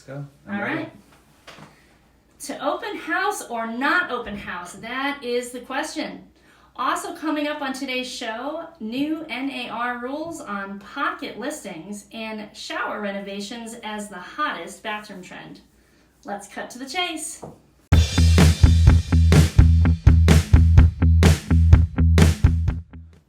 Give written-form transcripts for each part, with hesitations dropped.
Go. All right. To open house or not open house? That is the question. Also coming up on today's show, new NAR rules on pocket listings and shower renovations as the hottest bathroom trend. Let's cut to the chase.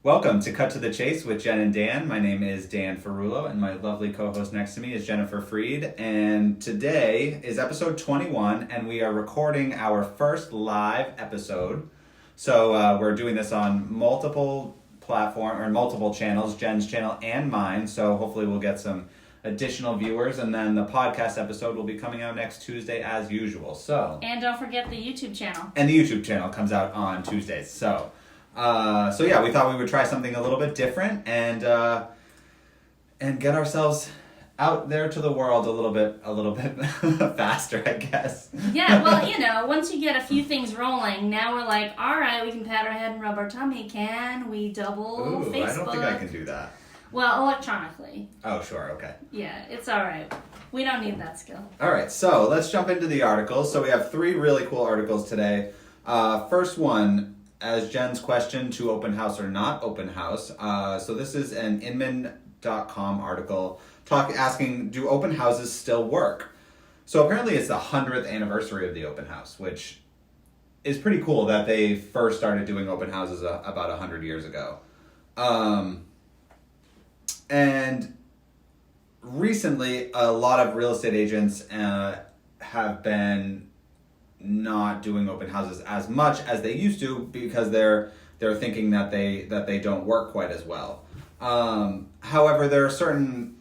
Welcome to Cut to the Chase with Jen and Dan. My name is Dan Ferullo, and my lovely co-host next to me is Jennifer Freed. And today is episode 21, and we are recording our first live episode. So we're doing this on multiple platforms or multiple channels, Jen's channel and mine. So hopefully we'll get some additional viewers, and then the podcast episode will be coming out next Tuesday as usual. And don't forget the YouTube channel. And the YouTube channel comes out on Tuesdays. So yeah, we thought we would try something a little bit different and get ourselves out there to the world a little bit faster, I guess. Yeah, well, once you get a few things rolling, now we're like, all right, we can pat our head and rub our tummy. Can we double Facebook? I don't think I can do that. Well, electronically. Oh, sure, okay. Yeah, it's all right. We don't need that skill. All right, so let's jump into the articles. So we have 3 really cool articles today. First one, as Jen's question, to open house or not open house. So this is an inman.com article asking, do open houses still work? So apparently it's the 100th anniversary of the open house, which is pretty cool that they first started doing open houses about 100 years ago. And recently, a lot of real estate agents have been not doing open houses as much as they used to because they're thinking that they don't work quite as well. However, there are certain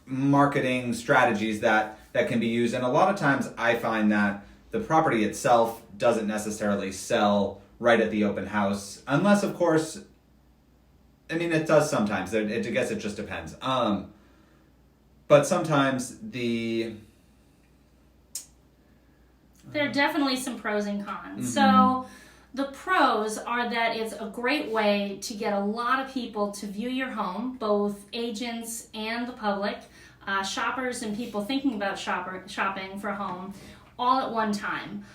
marketing strategies that can be used, and a lot of times I find that the property itself doesn't necessarily sell right at the open house, unless, of course, I mean, it does sometimes. I guess it just depends. But sometimes there are definitely some pros and cons. Mm-hmm. So the pros are that it's a great way to get a lot of people to view your home, both agents and the public, shoppers and people thinking about shopping for a home, all at one time.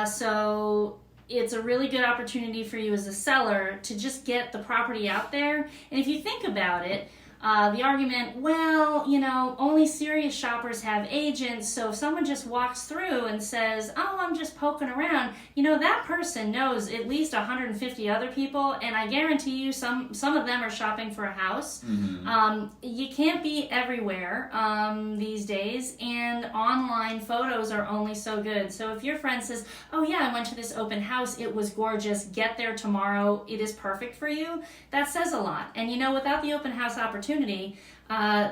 So it's a really good opportunity for you as a seller to just get the property out there. And if you think about it, the argument, only serious shoppers have agents, so if someone just walks through and says, oh, I'm just poking around, that person knows at least 150 other people, and I guarantee you some of them are shopping for a house. Mm-hmm. You can't be everywhere these days, and online photos are only so good. So if your friend says, oh yeah, I went to this open house, it was gorgeous, get there tomorrow, it is perfect for you, that says a lot. And without the open house opportunity,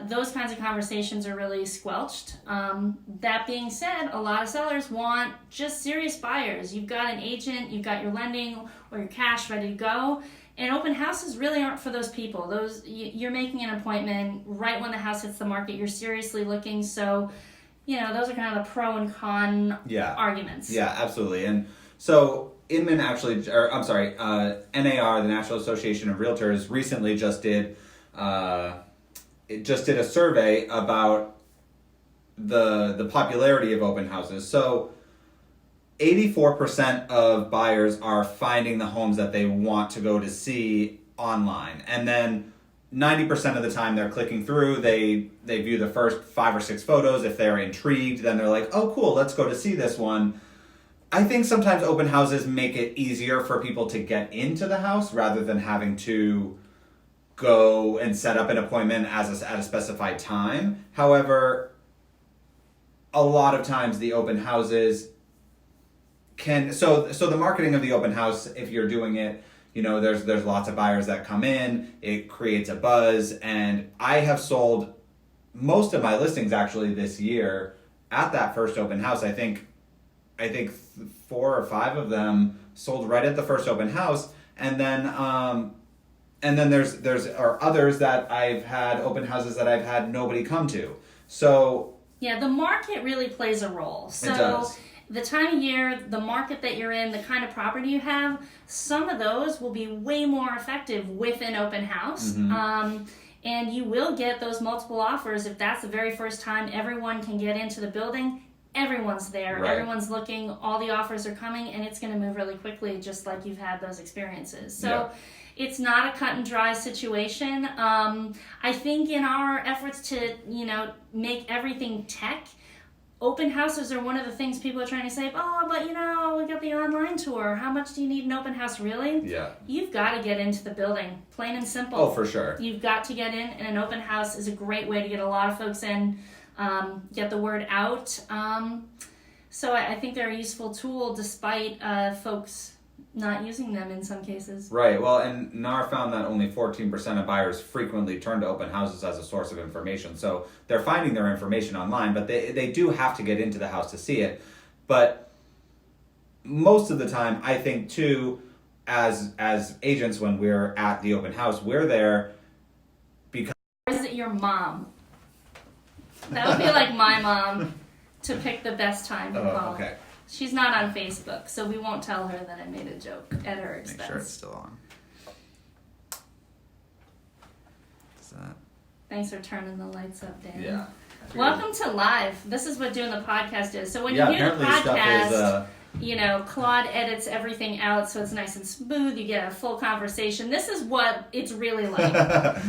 those kinds of conversations are really squelched. That being said, a lot of sellers want just serious buyers. You've got an agent, you've got your lending or your cash ready to go, and open houses really aren't for those people. You're making an appointment right when the house hits the market. You're seriously looking, so those are kind of the pro and con arguments. Yeah, absolutely. And so NAR, the National Association of Realtors, recently just did a survey about the popularity of open houses. So 84% of buyers are finding the homes that they want to go to see online. And then 90% of the time they're clicking through, they view the first 5 or 6 photos. If they're intrigued, then they're like, oh cool, let's go to see this one. I think sometimes open houses make it easier for people to get into the house rather than having to go and set up an appointment at a specified time. However, a lot of times the open houses so the marketing of the open house, if you're doing it, there's lots of buyers that come in, it creates a buzz, and I have sold most of my listings actually this year at that first open house. I think 4 or 5 of them sold right at the first open house, and then there's others that I've had open houses that I've had nobody come to. So yeah, the market really plays a role. So it does. The time of year, the market that you're in, the kind of property you have, some of those will be way more effective with an open house. Mm-hmm. And you will get those multiple offers if that's the very first time everyone can get into the building. Everyone's there, Right. Everyone's looking, all the offers are coming, and it's going to move really quickly, just like you've had those experiences. So it's not a cut and dry situation. I think in our efforts to, make everything tech, open houses are one of the things people are trying to say, oh, but we got the online tour. How much do you need an open house? Really? Yeah. You've got to get into the building, plain and simple. Oh, for sure. You've got to get in, and an open house is a great way to get a lot of folks in, get the word out. So I think they're a useful tool despite folks not using them in some cases. Right. Well, and NAR found that only 14% of buyers frequently turn to open houses as a source of information. So they're finding their information online, but they do have to get into the house to see it. But most of the time, I think too, as agents, when we're at the open house, we're there because... Or is it your mom? That would be like my mom to pick the best time to call. Okay. She's not on Facebook, so we won't tell her that I made a joke at her expense. Make sure it's still on. Is that... Thanks for turning the lights up, Dan. Yeah. Welcome to live. This is what doing the podcast is. So when you Yeah, hear the apparently podcast, stuff is, Claude edits everything out so it's nice and smooth. You get a full conversation. This is what it's really like.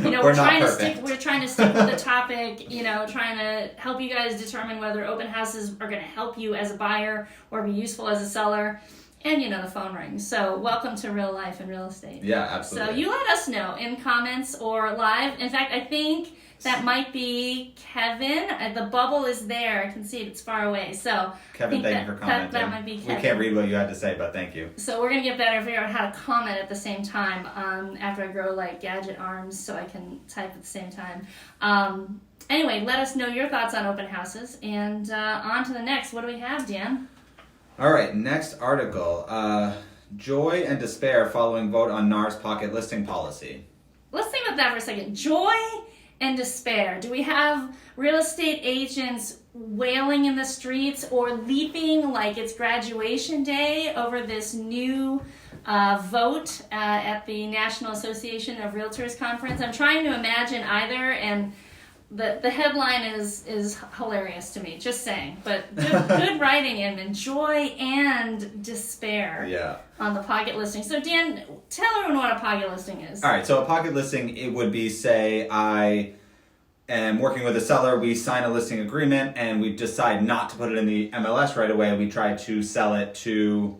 We're trying to stick with the topic, trying to help you guys determine whether open houses are going to help you as a buyer or be useful as a seller. And the phone rings. So welcome to real life and real estate. Yeah, absolutely. So you let us know in comments or live. In fact, I think that might be Kevin. The bubble is there. I can see it. It's far away. So Kevin, thank you for commenting. That might be Kevin. We can't read what you had to say, but thank you. So we're going to get better at figuring out how to comment at the same time after I grow gadget arms so I can type at the same time. Anyway, let us know your thoughts on open houses. And on to the next. What do we have, Dan? All right, next article. Joy and despair following vote on NAR's pocket listing policy. Let's think about that for a second. Joy and despair. Do we have real estate agents wailing in the streets or leaping like it's graduation day over this new vote at the National Association of Realtors conference? I'm trying to imagine either, and the headline is hilarious to me, just saying. But good writing and joy and despair on the pocket listing. So Dan, tell everyone what a pocket listing is. All right, so a pocket listing, it would be, say, I am working with a seller, we sign a listing agreement, and we decide not to put it in the MLS right away. We try to sell it to,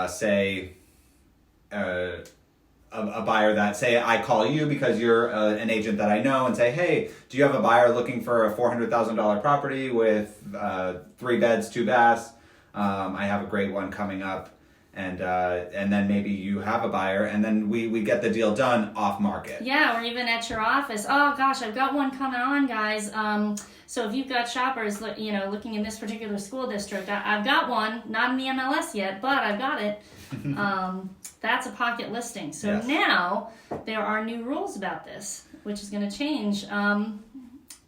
say, a buyer that, say, I call you because you're an agent that I know and say, hey, do you have a buyer looking for a $400,000 property with 3 beds, 2 baths? I have a great one coming up. And then maybe you have a buyer, and then we get the deal done off market. Yeah, or even at your office. Oh gosh, I've got one coming on, guys. So if you've got shoppers, looking in this particular school district, I've got one, not in the MLS yet, but I've got it. That's a pocket listing. So now there are new rules about this, which is going to change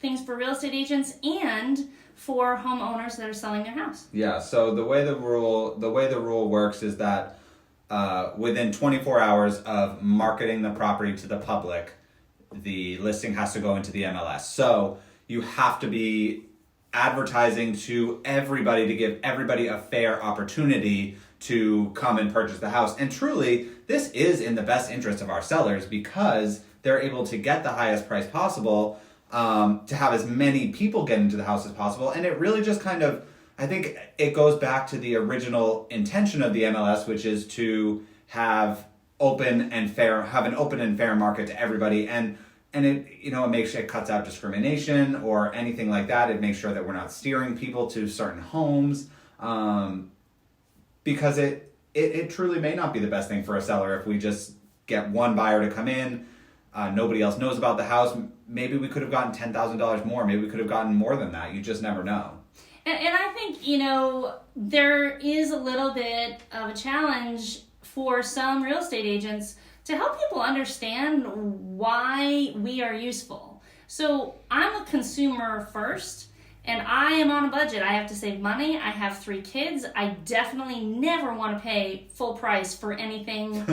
things for real estate agents and for homeowners that are selling their house. Yeah. So the way the rule works is that within 24 hours of marketing the property to the public, the listing has to go into the MLS. So you have to be advertising to everybody to give everybody a fair opportunity to come and purchase the house. And truly, this is in the best interest of our sellers because they're able to get the highest price possible, to have as many people get into the house as possible. And it really just kind of, I think it goes back to the original intention of the MLS, which is to have an open and fair market to everybody. And it, it makes it cuts out discrimination or anything like that. It makes sure that we're not steering people to certain homes. Because it truly may not be the best thing for a seller if we just get one buyer to come in, nobody else knows about the house. Maybe we could have gotten $10,000 more. Maybe we could have gotten more than that. You just never know. And I think, there is a little bit of a challenge for some real estate agents to help people understand why we are useful. So I'm a consumer first. And I am on a budget. I have to save money. I have 3 kids. I definitely never want to pay full price for anything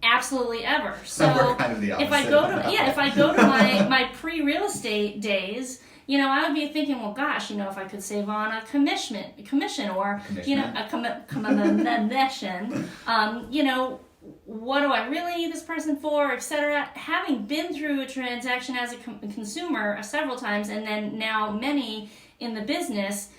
absolutely ever. So We're kind of the opposite. if I go to my pre-real estate days, I would be thinking, well, gosh, if I could save on a commission or, a commission, what do I really need this person for, etc. Having been through a transaction as a consumer several times, and then now many in the business,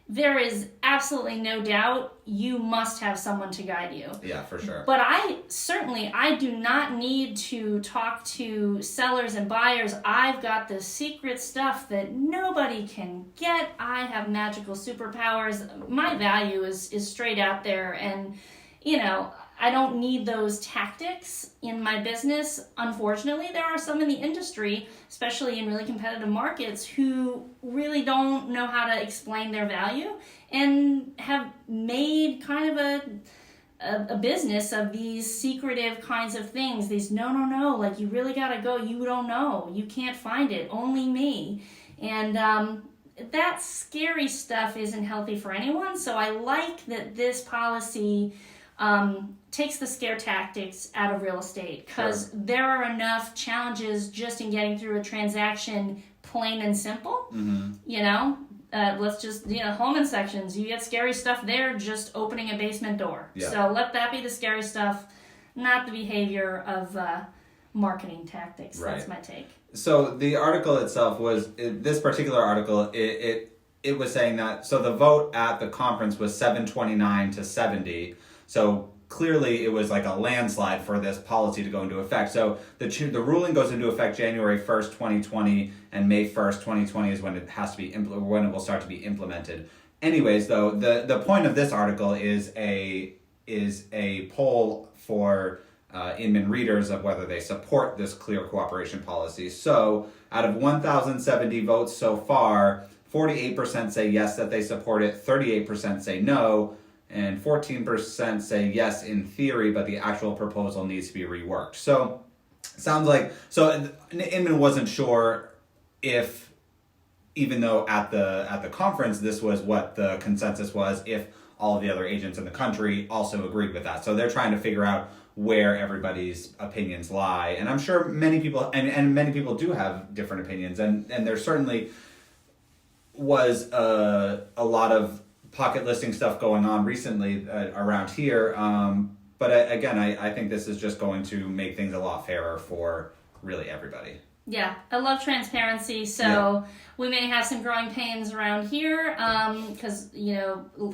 there is absolutely no doubt you must have someone to guide you. Yeah, for sure. But I do not need to talk to sellers and buyers. I've got the secret stuff that nobody can get. I have magical superpowers. My value is straight out there, and I don't need those tactics in my business. Unfortunately, there are some in the industry, especially in really competitive markets, who really don't know how to explain their value and have made kind of a business of these secretive kinds of things. These no, like you really gotta go. You don't know. You can't find it. Only me. And that scary stuff isn't healthy for anyone. So I like that this policy takes the scare tactics out of real estate, because there are enough challenges just in getting through a transaction, plain and simple. Let's just, home inspections, you get scary stuff there just opening a basement door. Yeah. So let that be the scary stuff, not the behavior of marketing tactics. Right. That's my take. So the article itself this particular article, it was saying that, so the vote at the conference was 729 to 70. So clearly it was like a landslide for this policy to go into effect. So the ruling goes into effect January 1st, 2020, and May 1st, 2020 is when it has to be when it will start to be implemented. Anyways, though, the point of this article is a poll for Inman readers of whether they support this clear cooperation policy. So out of 1,070 votes so far, 48% say yes, that they support it, 38% say no, and 14% say yes in theory, but the actual proposal needs to be reworked. So sounds like, Inman wasn't sure if, even though at the conference this was what the consensus was, if all of the other agents in the country also agreed with that. So they're trying to figure out where everybody's opinions lie. And I'm sure many people, and many people do have different opinions, and there certainly was a lot of pocket listing stuff going on recently around here. But again, I think this is just going to make things a lot fairer for really everybody. Yeah, I love transparency, so we may have some growing pains around here because,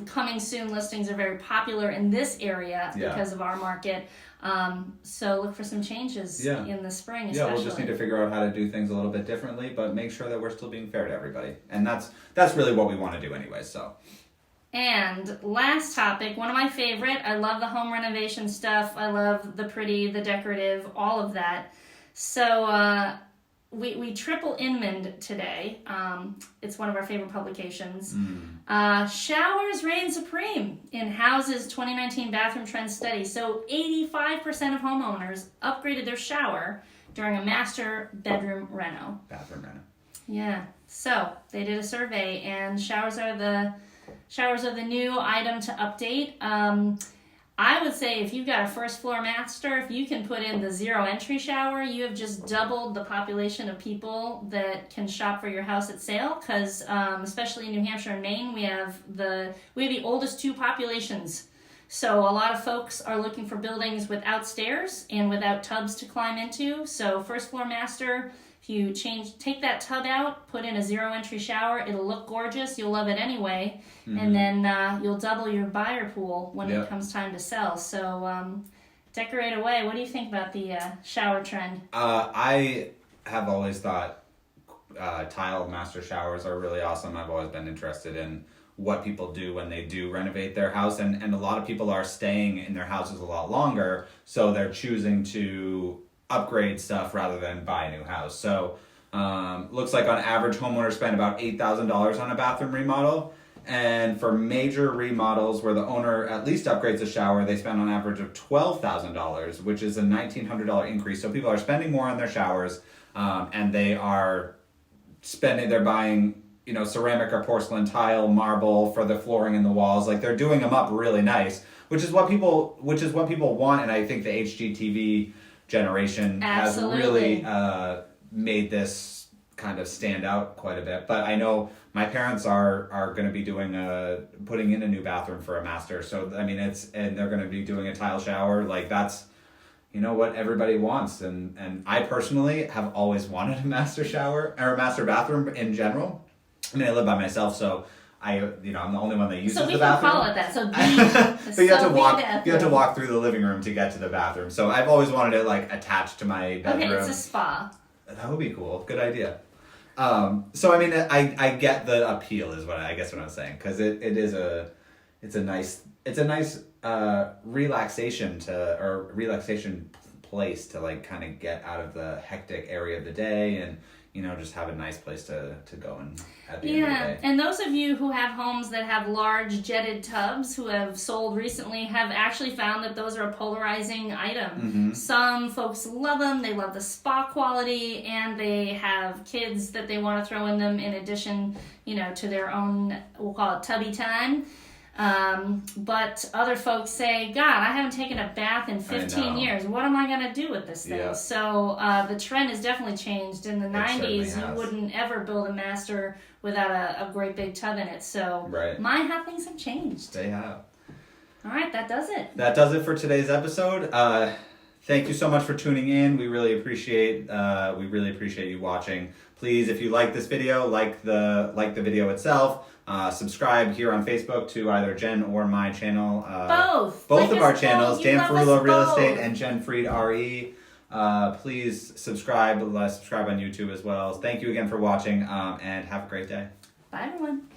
coming soon listings are very popular in this area because of our market. So look for some changes in the spring, especially. Yeah, we'll just need to figure out how to do things a little bit differently, but make sure that we're still being fair to everybody. And that's really what we want to do anyway, so. And last topic, one of my favorite. I love the home renovation stuff. I love the pretty, the decorative, all of that. So we triple Inman today. It's one of our favorite publications. Showers reign supreme in House's 2019 bathroom trend study. So 85% of homeowners upgraded their shower during a master bathroom reno. Yeah. So they did a survey, and showers are the new item to update. I would say if you've got a first floor master, if you can put in the zero entry shower, you have just doubled the population of people that can shop for your house at sale. Because especially in New Hampshire and Maine, we have the oldest 2 populations. So a lot of folks are looking for buildings without stairs and without tubs to climb into. So first floor master, if you take that tub out, put in a zero entry shower, it'll look gorgeous. You'll love it anyway. And then you'll double your buyer pool when it comes time to sell. So decorate away. What do you think about the shower trend? I have always thought tile master showers are really awesome. I've always been interested in what people do when they do renovate their house. And a lot of people are staying in their houses a lot longer, so they're choosing to upgrade stuff rather than buy a new house. So looks like on average homeowners spend about $8,000 on a bathroom remodel, and for major remodels where the owner at least upgrades a shower, they spend on average of $12,000, which is a $1,900 increase. So people are spending more on their showers, and they're buying ceramic or porcelain tile, marble for the flooring and the walls. Like they're doing them up really nice, which is what people want. And I think the HGTV generation Absolutely. has really made this kind of stand out quite a bit. But I know my parents are going to be putting in a new bathroom for a master. So I mean, and they're going to be doing a tile shower. Like that's what everybody wants. And I personally have always wanted a master shower or a master bathroom in general. I mean, I live by myself, so I'm the only one that uses the bathroom. So we can call it that. So but you have to walk through the living room to get to the bathroom. So I've always wanted it like attached to my bedroom. Okay, it's a spa. That would be cool. Good idea. So I mean, I get the appeal is what I'm saying, because it's a nice relaxation place to like kind of get out of the hectic area of the day and just have a nice place to go and at the end of the day. And those of you who have homes that have large jetted tubs who have sold recently have actually found that those are a polarizing item. Mm-hmm. Some folks love them, they love the spa quality, and they have kids that they want to throw in them in addition, to their own, we'll call it tubby time. But other folks say, God, I haven't taken a bath in 15 years. What am I going to do with this thing? Yeah. So the trend has definitely changed. In the 90s, you wouldn't ever build a master without a great big tub in it. So my how things have changed. They have. All right, that does it. That does it for today's episode. Thank you so much for tuning in. We really appreciate you watching. Please, if you like this video, like the video itself. Subscribe here on Facebook to either Jen or my channel. Both of our channels, Dan Ferullo Real Estate and Jen Fried RE. Please subscribe on YouTube as well. Thank you again for watching, and have a great day. Bye, everyone.